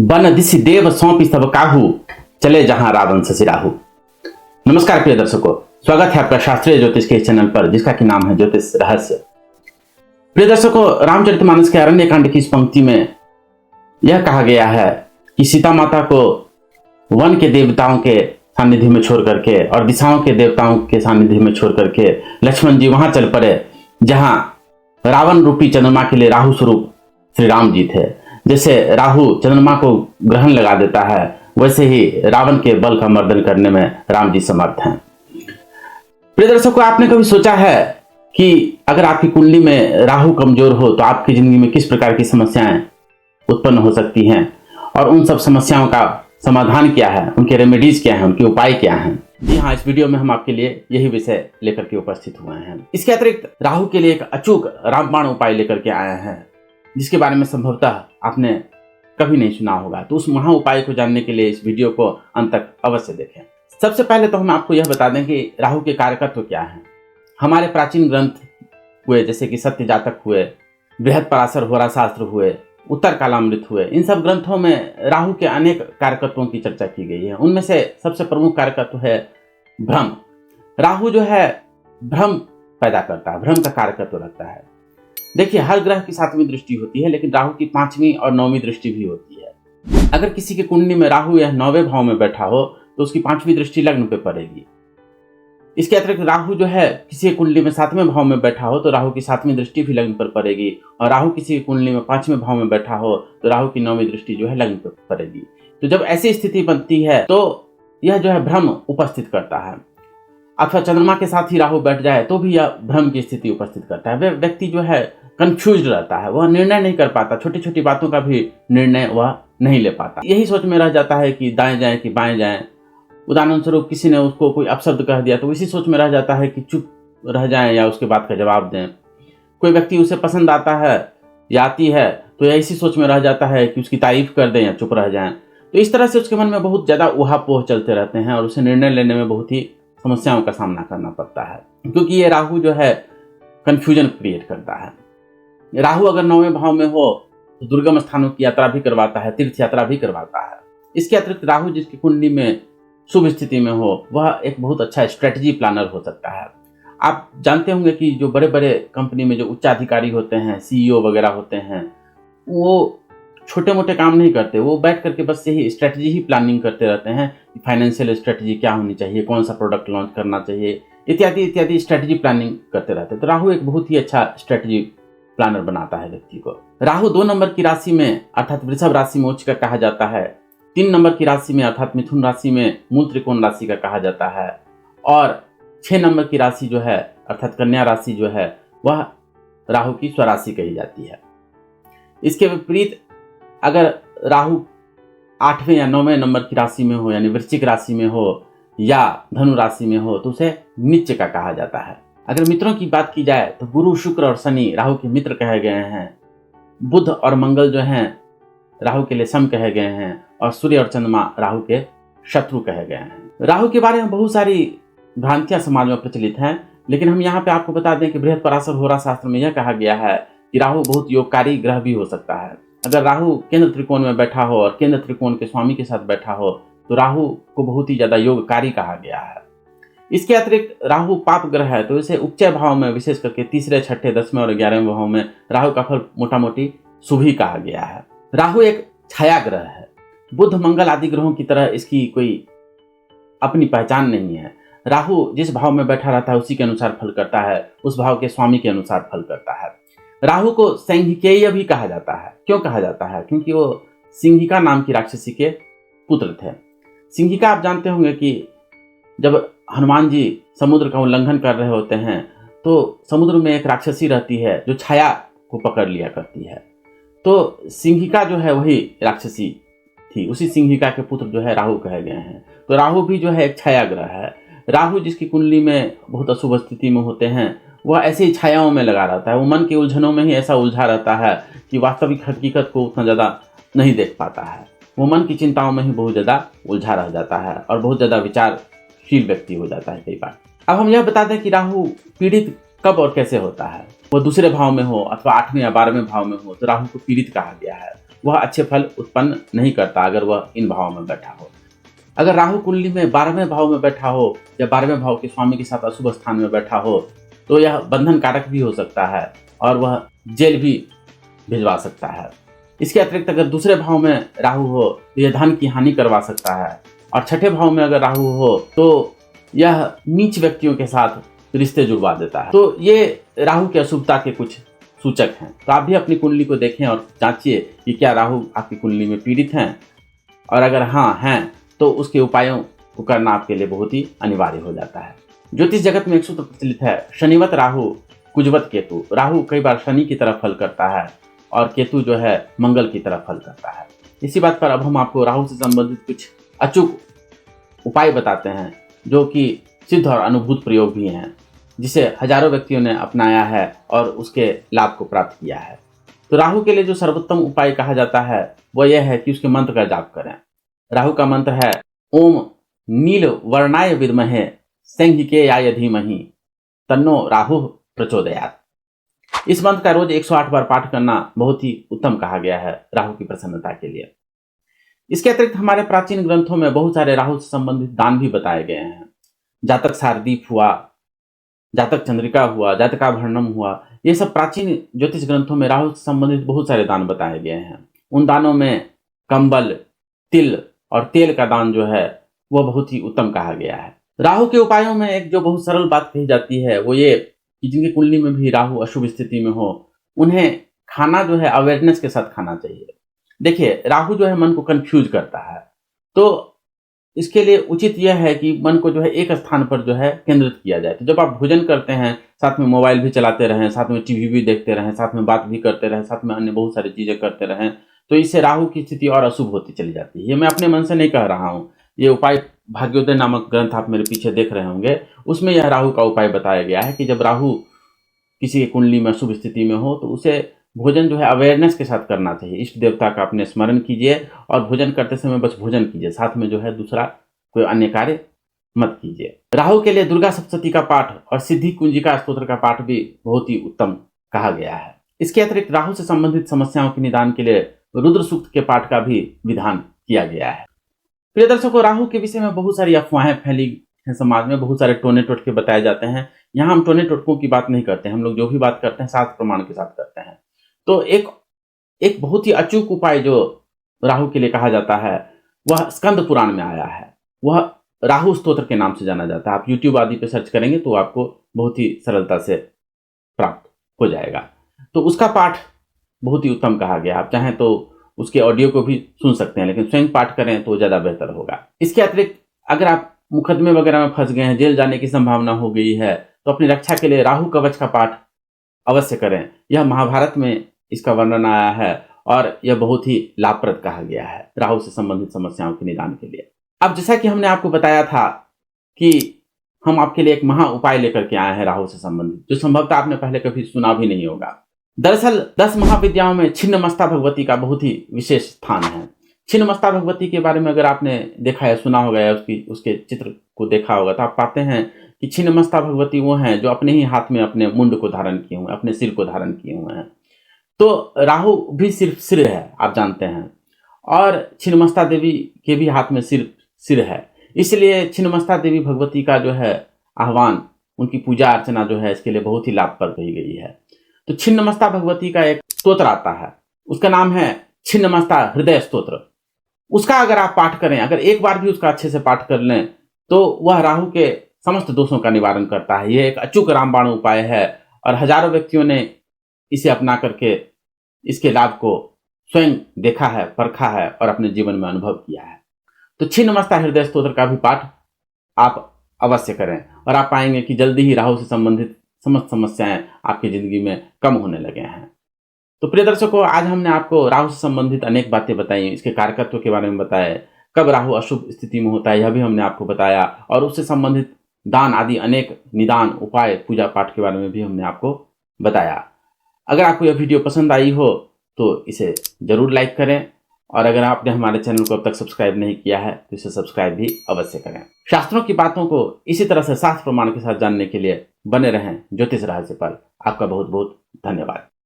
बन दिशि देव सौंपी सब काहू, चले जहां रावण ससिराहू। नमस्कार प्रिय दर्शकों, स्वागत है आपका शास्त्रीय ज्योतिष के चैनल पर, जिसका की नाम है ज्योतिष रहस्य। प्रिय दर्शकों, रामचरितमानस के अरण्यकांड की इस पंक्ति में यह कहा गया है कि सीता माता को वन के देवताओं के सानिध्य में छोड़ करके और दिशाओं के देवताओं के सानिध्य में छोड़ करके लक्ष्मण जी वहां चल पड़े जहां रावण रूपी चंद्रमा के लिए राहु स्वरूप श्री राम जी थे। जैसे राहु चंद्रमा को ग्रहण लगा देता है, वैसे ही रावण के बल का मर्दन करने में राम जी समर्थ हैं। प्रिय दर्शकों, आपने कभी सोचा है कि अगर आपकी कुंडली में राहु कमजोर हो तो आपकी जिंदगी में किस प्रकार की समस्याएं उत्पन्न हो सकती हैं, और उन सब समस्याओं का समाधान क्या है, उनके रेमेडीज क्या हैं, उनके उपाय क्या हैं? जी हाँ, इस वीडियो में हम आपके लिए यही विषय लेकर के उपस्थित हुए हैं। इसके अतिरिक्त राहु के लिए एक अचूक रामबाण उपाय लेकर के आए हैं, जिसके बारे में संभवतः आपने कभी नहीं सुना होगा। तो उस महा उपाय को जानने के लिए इस वीडियो को अंत तक अवश्य देखें। सबसे पहले तो हम आपको यह बता दें कि राहु के कारकत्व क्या हैं। हमारे प्राचीन ग्रंथ हुए, जैसे कि सत्य जातक हुए, बृहद पराशर होरा शास्त्र हुए, उत्तर कालामृत हुए, इन सब ग्रंथों में राहु के अनेक कारकत्वों की चर्चा की गई है। उनमें से सबसे प्रमुख कारकत्व है भ्रम। राहु जो है भ्रम पैदा करता है, भ्रम का कारकत्व रखता है। देखिए, हर ग्रह की 7वीं दृष्टि होती है, लेकिन राहु की 5वीं और 9वीं दृष्टि भी होती है। अगर किसी की कुंडली में राहु यह 9वें भाव में बैठा हो तो उसकी 5वीं दृष्टि लग्न पे पड़ेगी। इसके अतिरिक्त राहु जो है किसी कुंडली में 7वें भाव में बैठा हो तो राहु की 7वीं दृष्टि भी लग्न पर पड़ेगी, और राहु किसी कुंडली में 5वें भाव में बैठा हो तो राहु की 9वीं दृष्टि जो है लग्न पर पड़ेगी। तो जब ऐसी स्थिति बनती है तो यह जो है भ्रम उपस्थित करता है। अथवा चंद्रमा के साथ ही राहु बैठ जाए तो भी यह भ्रम की स्थिति उपस्थित करता है। वह व्यक्ति जो है कंफ्यूज रहता है, वह निर्णय नहीं कर पाता, छोटी छोटी बातों का भी निर्णय वह नहीं ले पाता। यही सोच में रह जाता है कि दाएं जाएं कि बाएं जाएं। उदाहरण स्वरूप किसी ने उसको कोई अपशब्द कह दिया तो इसी सोच में रह जाता है कि चुप रह जाएं या उसके बात का जवाब दें। कोई व्यक्ति उसे पसंद आता है या आती है तो यह इसी सोच में रह जाता है कि उसकी तारीफ कर दें या चुप रह जाएं। तो इस तरह से उसके मन में बहुत ज्यादा ऊहापोह चलते रहते हैं और उसे निर्णय लेने में बहुत ही समस्याओं का सामना करना पड़ता है, क्योंकि ये राहु जो है कंफ्यूजन क्रिएट करता है। राहु अगर 9वें भाव में हो तो दुर्गम स्थानों की यात्रा भी करवाता है, तीर्थ यात्रा भी करवाता है। इसके अतिरिक्त राहु जिसकी कुंडली में शुभ स्थिति में हो वह एक बहुत अच्छा स्ट्रेटजी प्लानर हो सकता है। आप जानते होंगे कि जो बड़े बड़े कंपनी में जो उच्चाधिकारी होते हैं, सीईओ वगैरह होते हैं, वो छोटे मोटे काम नहीं करते, वो बैठ करके बस यही स्ट्रेटजी ही प्लानिंग करते रहते हैं कि फाइनेंशियल स्ट्रेटजी क्या होनी चाहिए, कौन सा प्रोडक्ट लॉन्च करना चाहिए, इत्यादि इत्यादि स्ट्रेटजी प्लानिंग करते रहते हैं। तो राहु एक बहुत ही अच्छा स्ट्रेटजी प्लानर बनाता है व्यक्ति को। राहु 2 नंबर की राशि में अर्थात वृषभ राशि में उच्च का कहा जाता है, 3 नंबर की राशि में अर्थात मिथुन राशि में मूल त्रिकोण राशि का कहा जाता है, और 6 नंबर की राशि जो है अर्थात कन्या राशि जो है वह राहु की स्वराशि कही जाती है। इसके विपरीत अगर राहु 8वें या 9वें नंबर की राशि में हो, यानी वृश्चिक राशि में हो या धनु राशि में हो, तो उसे नीच का कहा जाता है। अगर मित्रों की बात की जाए तो गुरु, शुक्र और शनि राहु के मित्र कहे गए हैं। बुध और मंगल जो हैं राहु के लिए सम कहे गए हैं, और सूर्य और चंद्रमा राहु के शत्रु कहे गए हैं। राहु के बारे में बहुत सारी भ्रांतियां समाज में प्रचलित हैं, लेकिन हम यहाँ पे आपको बता दें कि बृहद पराशर होरा शास्त्र में यह कहा गया है कि राहु बहुत योगकारी ग्रह भी हो सकता है। अगर राहु केंद्र त्रिकोण में बैठा हो और केंद्र त्रिकोण के स्वामी के साथ बैठा हो तो राहु को बहुत ही ज्यादा योगकारी कहा गया है। इसके अतिरिक्त राहु पाप ग्रह है, तो इसे उपचय भाव में विशेष करके 3रे, 6ठे, 10वें और 11वें भाव में राहु का फल मोटा मोटी शुभ ही कहा गया है। राहु एक छाया ग्रह है। बुध, मंगल आदि ग्रहों की तरह इसकी कोई अपनी पहचान नहीं है। राहु जिस भाव में बैठा रहता है उसी के अनुसार फल करता है, उस भाव के स्वामी के अनुसार फल करता है। राहु को सैंघिकेय भी कहा जाता है। क्यों कहा जाता है? क्योंकि वो सिंहिका नाम की राक्षसी के पुत्र थे। सिंहिका आप जानते होंगे कि जब हनुमान जी समुद्र का उल्लंघन कर रहे होते हैं तो समुद्र में एक राक्षसी रहती है जो छाया को पकड़ लिया करती है। तो सिंहिका जो है वही राक्षसी थी, उसी सिंहिका के पुत्र जो है राहु कहे गए हैं। तो राहु भी जो है एक छाया ग्रह है। राहु जिसकी कुंडली में बहुत अशुभ स्थिति में होते हैं वह ऐसे ही छायाओं में लगा रहता है। वो मन की उलझनों में ही ऐसा उलझा रहता है कि वास्तविक हकीकत को उतना ज़्यादा नहीं देख पाता है। वो मन की चिंताओं में ही बहुत ज़्यादा उलझा रह जाता है और बहुत ज़्यादा विचारशील व्यक्ति हो जाता है कई बार। अब हम यह बता दें कि राहु पीड़ित कब और कैसे होता है। वो दूसरे भाव में हो अथवा 8वें या 12वें भाव में हो तो राहु को पीड़ित कहा गया है। वह अच्छे फल उत्पन्न नहीं करता अगर वह इन भावों में बैठा हो। अगर राहु कुंडली में 12वें भाव में बैठा हो या 12वें भाव के स्वामी के साथ अशुभ स्थान में बैठा हो तो यह बंधन कारक भी हो सकता है और वह जेल भी भिजवा सकता है। इसके अतिरिक्त अगर दूसरे भाव में राहु हो तो यह धन की हानि करवा सकता है, और छठे भाव में अगर राहु हो तो यह नीच व्यक्तियों के साथ रिश्ते जुड़वा देता है। तो ये राहु की अशुभता के कुछ सूचक हैं। तो आप भी अपनी कुंडली को देखें और जांचिए कि क्या राहु आपकी कुंडली में पीड़ित हैं, और अगर हाँ हैं तो उसके उपायों को करना आपके लिए बहुत ही अनिवार्य हो जाता है। ज्योतिष जगत में एक सूत्र प्रचलित है, शनिवत राहु कुजवत केतु। राहु कई बार शनि की तरफ फल करता है और केतु जो है मंगल की तरफ फल करता है। इसी बात पर अब हम आपको राहु से संबंधित कुछ अचूक उपाय बताते हैं जो कि सिद्ध और अनुभूत प्रयोग भी हैं, जिसे हजारों व्यक्तियों ने अपनाया है और उसके लाभ को प्राप्त किया है। तो राहु के लिए जो सर्वोत्तम उपाय कहा जाता है वह यह है कि उसके मंत्र का जाप करें। राहु का मंत्र है ओम नील वर्णाय विद्महे संहिकेयाय धीमहि तन्नो राहु प्रचोदयात्। इस मंत्र का रोज 108 बार पाठ करना बहुत ही उत्तम कहा गया है राहु की प्रसन्नता के लिए। इसके अतिरिक्त हमारे प्राचीन ग्रंथों में बहुत सारे राहु से संबंधित दान भी बताए गए हैं। जातक सारदीप हुआ, जातक चंद्रिका हुआ, जातकाभरणम हुआ, ये सब प्राचीन ज्योतिष ग्रंथों में राहु से संबंधित बहुत सारे दान बताए गए हैं। उन दानों में कंबल, तिल और तेल का दान जो है वह बहुत ही उत्तम कहा गया है। राहु के उपायों में एक जो बहुत सरल बात कही जाती है वो ये कि जिनकी कुंडली में भी राहु अशुभ स्थिति में हो उन्हें खाना जो है अवेयरनेस के साथ खाना चाहिए। देखिए, राहु जो है मन को कंफ्यूज करता है, तो इसके लिए उचित यह है कि मन को जो है एक स्थान पर जो है केंद्रित किया जाए। तो जब आप भोजन करते हैं साथ में मोबाइल भी चलाते रहें, साथ में टीवी भी देखते रहें, साथ में बात भी करते रहें, साथ में अन्य बहुत सारी चीजें करते रहें, तो इससे राहु की स्थिति और अशुभ होती चली जाती है। ये मैं अपने मन से नहीं कह रहा हूँ, ये उपाय भाग्योदय नामक ग्रंथ आप मेरे पीछे देख रहे होंगे, उसमें यह राहु का उपाय बताया गया है कि जब राहु किसी की कुंडली में शुभ स्थिति में हो तो उसे भोजन जो है अवेयरनेस के साथ करना चाहिए। इष्ट देवता का अपने स्मरण कीजिए और भोजन करते समय बस भोजन कीजिए, साथ में जो है दूसरा कोई अन्य कार्य मत कीजिए। राहु के लिए दुर्गा सप्तशती का पाठ और सिद्धि कुंजिका स्तोत्र का पाठ भी बहुत ही उत्तम कहा गया है। इसके अतिरिक्त राहु से संबंधित समस्याओं के निदान के लिए रुद्र सूक्त के पाठ का भी विधान किया गया है। प्रिय दर्शकों, राहु के विषय में बहुत सारी अफवाहें फैली हैं समाज में, बहुत सारे टोने टोटके बताए जाते हैं। यहाँ हम टोने टोटकों की बात नहीं करते हैं, हम लोग जो भी बात करते हैं शास्त्र प्रमाण के साथ करते हैं। तो एक बहुत ही अचूक उपाय जो राहु के लिए कहा जाता है वह स्कंद पुराण में आया है। वह राहु स्तोत्र के नाम से जाना जाता है। आप YouTube आदि पे सर्च करेंगे तो आपको बहुत ही सरलता से प्राप्त हो जाएगा। तो उसका पाठ बहुत ही उत्तम कहा गया। आप चाहें तो उसके ऑडियो को भी सुन सकते हैं, लेकिन स्वयं पाठ करें तो ज़्यादा बेहतर होगा। इसके अतिरिक्त अगर आप मुकदमे वगैरह में फंस गए हैं, जेल जाने की संभावना हो गई है, तो अपनी रक्षा के लिए राहु कवच का पाठ अवश्य करें। यह महाभारत में इसका वर्णन आया है और यह बहुत ही लाभप्रद कहा गया है राहु से संबंधित समस्याओं के निदान के लिए। अब जैसा कि हमने आपको बताया था कि हम आपके लिए एक महा उपाय लेकर के आए हैं राहु से संबंधित, जो संभवतः आपने पहले कभी सुना भी नहीं होगा। दरअसल 10 महाविद्याओं में छिन्नमस्ता भगवती का बहुत ही विशेष स्थान है। छिन्नमस्ता भगवती के बारे में अगर आपने देखा है, सुना होगा या उसके चित्र को देखा होगा, तो आप पाते हैं कि छिन्नमस्ता भगवती वो हैं जो अपने ही हाथ में अपने मुंड को धारण किए हुए, अपने सिर को धारण किए हुए हैं। तो राहु भी सिर्फ सिर है, आप जानते हैं, और छिन्नमस्ता देवी के भी हाथ में सिर है। इसलिए छिन्नमस्ता देवी भगवती का जो है आह्वान, उनकी पूजा अर्चना जो है इसके लिए बहुत ही लाभप्रद कही गई है। तो छिन्नमस्ता भगवती का एक स्तोत्र आता है, उसका नाम है छिन्नमस्ता हृदय स्तोत्र। उसका अगर आप पाठ करें, अगर एक बार भी उसका अच्छे से पाठ कर लें, तो वह राहु के समस्त दोषों का निवारण करता है। यह एक अचूक रामबाण उपाय है और हजारों व्यक्तियों ने इसे अपना करके इसके लाभ को स्वयं देखा है, परखा है और अपने जीवन में अनुभव किया है। तो छिन्नमस्ता हृदय स्तोत्र का भी पाठ आप अवश्य करें और आप पाएंगे कि जल्दी ही राहु से संबंधित समस्त समस्याएं आपकी जिंदगी में कम होने लगे हैं। तो प्रिय दर्शकों, आज हमने आपको राहु से संबंधित अनेक बातें बताई, इसके कारकत्व के बारे में बताया, कब राहु अशुभ स्थिति में होता है यह भी हमने आपको बताया, और उससे संबंधित दान आदि अनेक निदान उपाय पूजा पाठ के बारे में भी हमने आपको बताया। अगर आपको यह वीडियो पसंद आई हो तो इसे जरूर लाइक करें, और अगर आपने हमारे चैनल को अब तक सब्सक्राइब नहीं किया है तो इसे सब्सक्राइब भी अवश्य करें। शास्त्रों की बातों को इसी तरह से शास्त्र प्रमाण के साथ जानने के लिए बने रहें ज्योतिष रहस्य पर। आपका बहुत बहुत धन्यवाद।